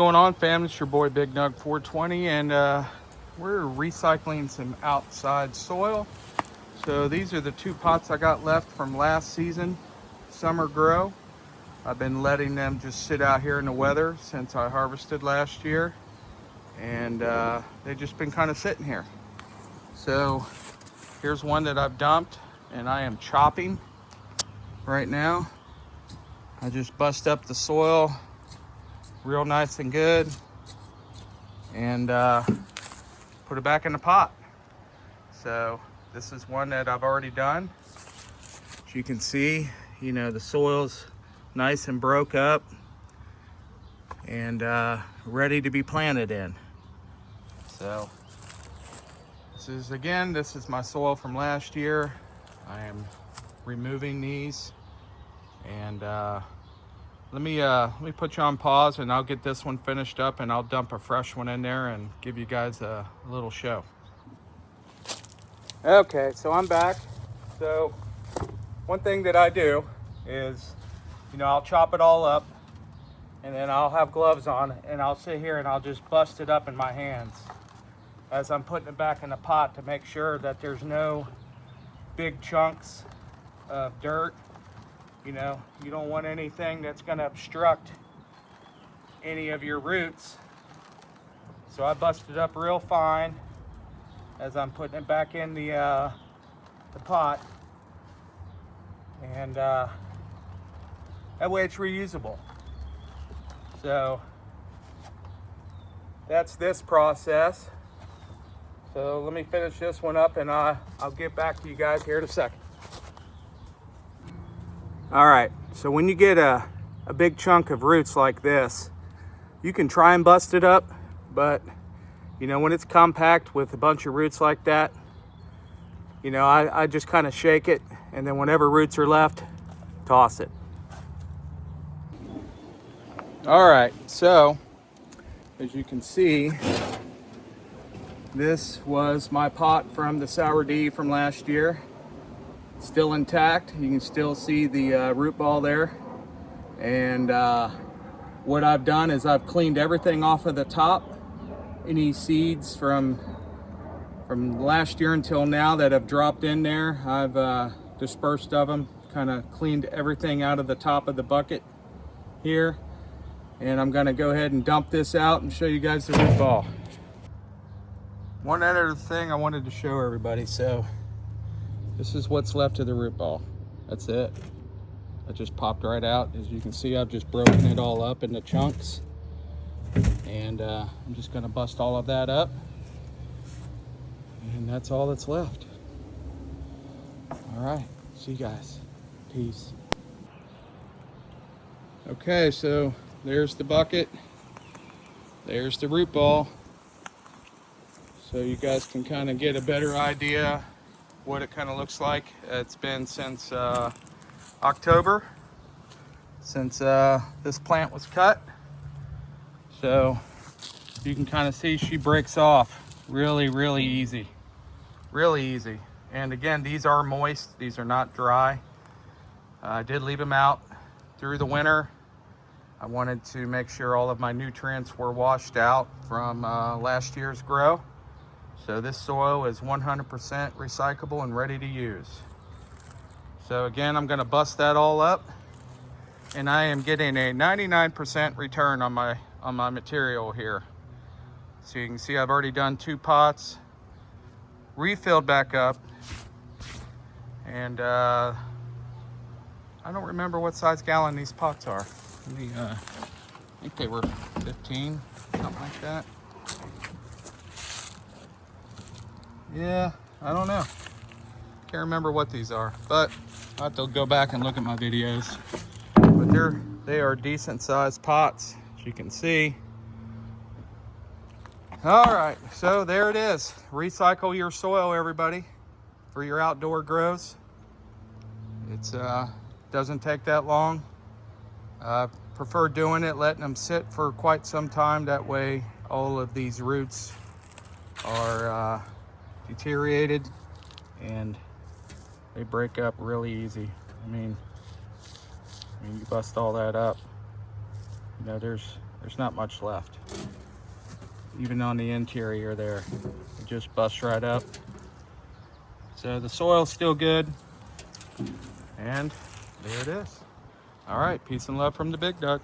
going on, fam? It's your boy Big Nug 420, and we're recycling some outside soil. So these are the 2 pots I got left from last season, summer grow. I've been letting them just sit out here in the weather since I harvested last year, and they've just been kind of sitting here. So here's one that I've dumped, and I am chopping right now. I just bust up the soil real nice and good, and put it back in the pot. So this is one that I've already done. As you can see, you know, the soil's nice and broke up and ready to be planted in. So this is my soil from last year. I am removing these, and let me put you on pause, and I'll get this one finished up, and I'll dump a fresh one in there and give you guys a little show. Okay, so I'm back. So one thing that I do is, you know, I'll chop it all up, and then I'll have gloves on, and I'll sit here and I'll just bust it up in my hands as I'm putting it back in the pot to make sure that there's no big chunks of dirt. You know, you don't want anything that's going to obstruct any of your roots. So I bust it up real fine as I'm putting it back in the pot, and that way it's reusable. So that's this process. So let me finish this one up, and I'll get back to you guys here in a second. All right, so when you get a big chunk of roots like this, you can try and bust it up, but you know, when it's compact with a bunch of roots like that, you know, I just kind of shake it, and then whenever roots are left, toss it. All right, so as you can see, this was my pot from the Sour D from last year. Still intact. You can still see the root ball there. And what I've done is I've cleaned everything off of the top. Any seeds from last year until now that have dropped in there, I've dispersed of them, kind of cleaned everything out of the top of the bucket here. And I'm gonna go ahead and dump this out and show you guys the root ball. One other thing I wanted to show everybody. So this is what's left of the root ball. That's it. That just popped right out. As you can see, I've just broken it all up into chunks. And I'm just gonna bust all of that up. And that's all that's left. All right, see you guys. Peace. Okay, so there's the bucket. There's the root ball. So you guys can kind of get a better idea what it kind of looks like. It's been since October since this plant was cut. So you can kind of see she breaks off really easy. Really easy. And again, these are moist. These are not dry. I did leave them out through the winter. I wanted to make sure all of my nutrients were washed out from last year's grow. So this soil is 100% recyclable and ready to use. So again, I'm gonna bust that all up, and I am getting a 99% return on my material here. So you can see I've already done 2 pots, refilled back up, and I don't remember what size gallon these pots are. I think they were 15, something like that. Yeah, I don't know. Can't remember what these are, but I'll have to go back and look at my videos. But they are decent sized pots, as you can see. All right, so there it is. Recycle your soil, everybody, for your outdoor grows. It's doesn't take that long. I prefer doing it, letting them sit for quite some time. That way all of these roots are deteriorated and they break up really easy. I mean you bust all that up, you know, there's There's not much left. Even on the interior there, it just busts right up. So the soil's still good. And there it is. All right, peace and love from the Big Dog.